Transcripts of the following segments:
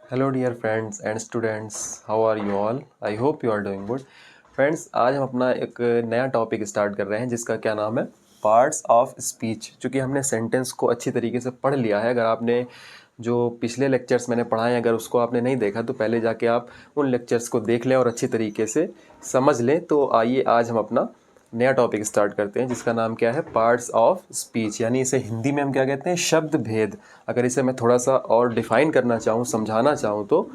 Hello dear friends and students, how are you all? I hope you are doing good. Friends, आज हम अपना एक नया topic start कर रहे हैं जिसका क्या नाम है, पार्ट्स ऑफ स्पीच। चूँकि हमने सेंटेंस को अच्छी तरीके से पढ़ लिया है, अगर आपने जो पिछले लेक्चर्स मैंने पढ़ाए हैं अगर उसको आपने नहीं देखा तो पहले जाके आप उन लेक्चर्स को देख लें और अच्छी तरीके से समझ लें। तो आइए आज हम अपना नया टॉपिक स्टार्ट करते हैं जिसका नाम क्या है, पार्ट्स ऑफ स्पीच, यानी इसे हिंदी में हम क्या कहते हैं, शब्द भेद। अगर इसे मैं थोड़ा सा और डिफ़ाइन करना चाहूँ, समझाना चाहूँ तो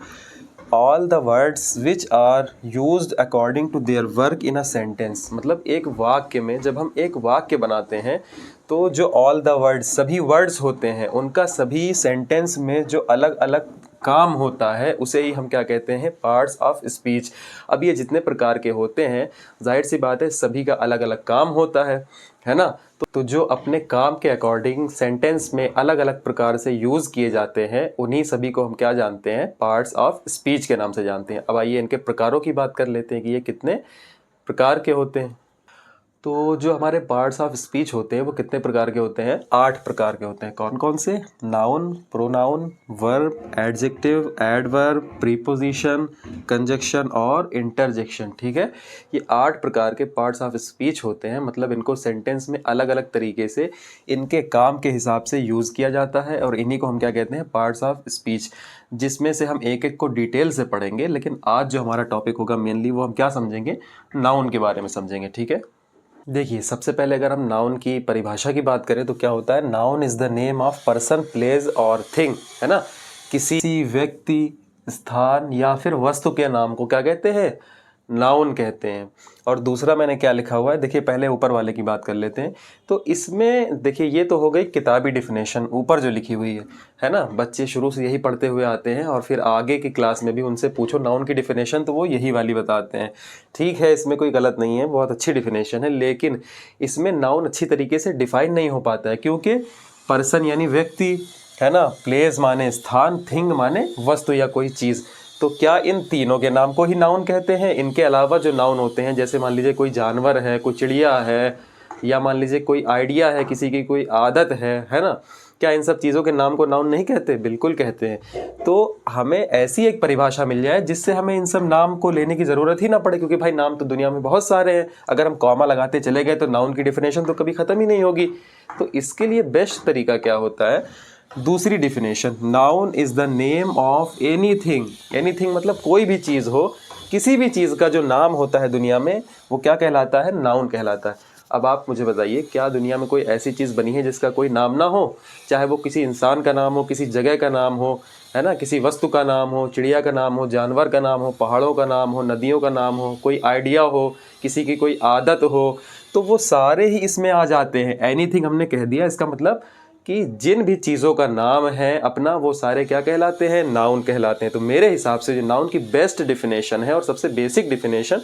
all the words which are used according to their work in a sentence. मतलब एक वाक्य में जब हम एक वाक्य बनाते हैं तो जो ऑल द वर्ड्स, सभी वर्ड्स होते हैं, उनका सभी सेंटेंस में जो अलग अलग काम होता है उसे ही हम क्या कहते हैं, पार्ट्स ऑफ स्पीच। अब ये जितने प्रकार के होते हैं, जाहिर सी बात है सभी का अलग अलग काम होता है ना। तो जो अपने काम के अकॉर्डिंग सेंटेंस में अलग अलग प्रकार से यूज़ किए जाते हैं उन्हीं सभी को हम क्या जानते हैं, पार्ट्स ऑफ स्पीच के नाम से जानते हैं। अब आइए इनके प्रकारों की बात कर लेते हैं कि ये कितने प्रकार के होते हैं। तो जो हमारे पार्ट्स ऑफ स्पीच होते हैं वो कितने प्रकार के होते हैं, 8 प्रकार के होते हैं। कौन कौन से? Noun, pronoun, verb, adjective, adverb, preposition, conjunction और इंटरजेक्शन। ठीक है, ये 8 प्रकार के पार्ट्स ऑफ स्पीच होते हैं। मतलब इनको सेंटेंस में अलग अलग तरीके से इनके काम के हिसाब से यूज़ किया जाता है और इन्हीं को हम क्या कहते हैं, पार्ट्स ऑफ स्पीच, जिसमें से हम एक एक को डिटेल से पढ़ेंगे। लेकिन आज जो हमारा टॉपिक होगा मेनली वो हम क्या समझेंगे, नाउन के बारे में समझेंगे। ठीक है, देखिए सबसे पहले अगर हम नाउन की परिभाषा की बात करें तो क्या होता है, noun is the name of person, place और थिंग, है ना। किसी व्यक्ति, स्थान या फिर वस्तु के नाम को क्या कहते हैं, नाउन कहते हैं। और दूसरा मैंने क्या लिखा हुआ है, देखिए पहले ऊपर वाले की बात कर लेते हैं। तो इसमें देखिए ये तो हो गई किताबी डिफिनेशन ऊपर जो लिखी हुई है ना। बच्चे शुरू से यही पढ़ते हुए आते हैं और फिर आगे की क्लास में भी उनसे पूछो नाउन की डिफिनेशन तो वो यही वाली बताते हैं। ठीक है, इसमें कोई गलत नहीं है, बहुत अच्छी डिफिनेशन है, लेकिन इसमें नाउन अच्छी तरीके से डिफाइन नहीं हो पाता है क्योंकि पर्सन यानी व्यक्ति, है ना, प्लेस माने स्थान, थिंग माने वस्तु या कोई चीज़। तो क्या इन तीनों के नाम को ही नाउन कहते हैं? इनके अलावा जो नाउन होते हैं, जैसे मान लीजिए कोई जानवर है, कोई चिड़िया है, या मान लीजिए कोई आइडिया है, किसी की कोई आदत है ना, क्या इन सब चीज़ों के नाम को नाउन नहीं कहते? बिल्कुल कहते हैं। तो हमें ऐसी एक परिभाषा मिल जाए जिससे हमें इन सब नाम को लेने की ज़रूरत ही ना पड़े, क्योंकि भाई नाम तो दुनिया में बहुत सारे हैं। अगर हम कॉमा लगाते चले गए तो नाउन की डिफिनेशन तो कभी ख़त्म ही नहीं होगी। तो इसके लिए बेस्ट तरीका क्या होता है, दूसरी definition, noun is the name of anything. Anything मतलब कोई भी चीज़ हो, किसी भी चीज़ का जो नाम होता है दुनिया में वो क्या कहलाता है, नाउन कहलाता है। अब आप मुझे बताइए, क्या दुनिया में कोई ऐसी चीज़ बनी है जिसका कोई नाम ना हो? चाहे वो किसी इंसान का नाम हो, किसी जगह का नाम हो, है ना, किसी वस्तु का नाम हो, चिड़िया का नाम हो, जानवर का नाम हो, पहाड़ों का नाम हो, नदियों का नाम हो, कोई आइडिया हो, किसी की कोई आदत हो, तो वो सारे ही इसमें आ जाते हैं। एनीथिंग हमने कह दिया, इसका मतलब कि जिन भी चीज़ों का नाम है अपना, वो सारे क्या कहलाते हैं, नाउन कहलाते हैं। तो मेरे हिसाब से जो नाउन की बेस्ट डिफिनेशन है और सबसे बेसिक डिफिनेशन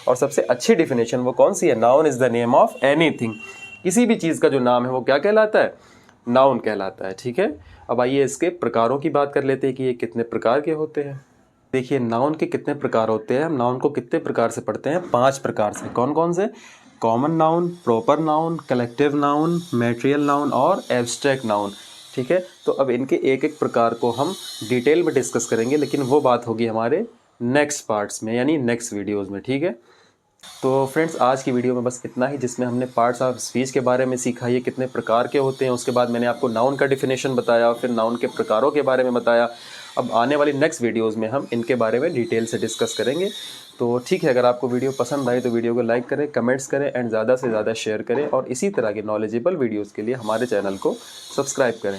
और सबसे अच्छी डिफिनेशन वो कौन सी है, noun is the name of anything. किसी भी चीज़ का जो नाम है वो क्या कहलाता है, नाउन कहलाता है। ठीक है, अब आइए इसके प्रकारों की बात कर लेते हैं कि ये कितने प्रकार के होते हैं। देखिए नाउन के कितने प्रकार होते हैं, हम नाउन को कितने प्रकार से पढ़ते हैं, 5 प्रकार से। कौन कौन से? Common noun, proper noun, collective noun, material noun और एब्स्ट्रैक्ट नाउन। ठीक है, तो अब इनके एक एक प्रकार को हम डिटेल में डिस्कस करेंगे, लेकिन वो बात होगी हमारे नेक्स्ट पार्ट्स में, यानी नेक्स्ट वीडियोज़ में। ठीक है, तो फ्रेंड्स आज की वीडियो में बस इतना ही, जिसमें हमने पार्ट्स ऑफ स्पीच के बारे में सीखा, ये कितने प्रकार के होते हैं। उसके बाद मैंने आपको नाउन का डिफिनेशन बताया, फिर नाउन के प्रकारों के बारे में बताया। अब आने वाली नेक्स्ट वीडियोस में हम इनके बारे में डिटेल से डिस्कस करेंगे। तो ठीक है, अगर आपको वीडियो पसंद आई तो वीडियो को लाइक करें, कमेंट्स करें एंड ज़्यादा से ज़्यादा शेयर करें, और इसी तरह के नॉलेजेबल वीडियोज़ के लिए हमारे चैनल को सब्सक्राइब करें।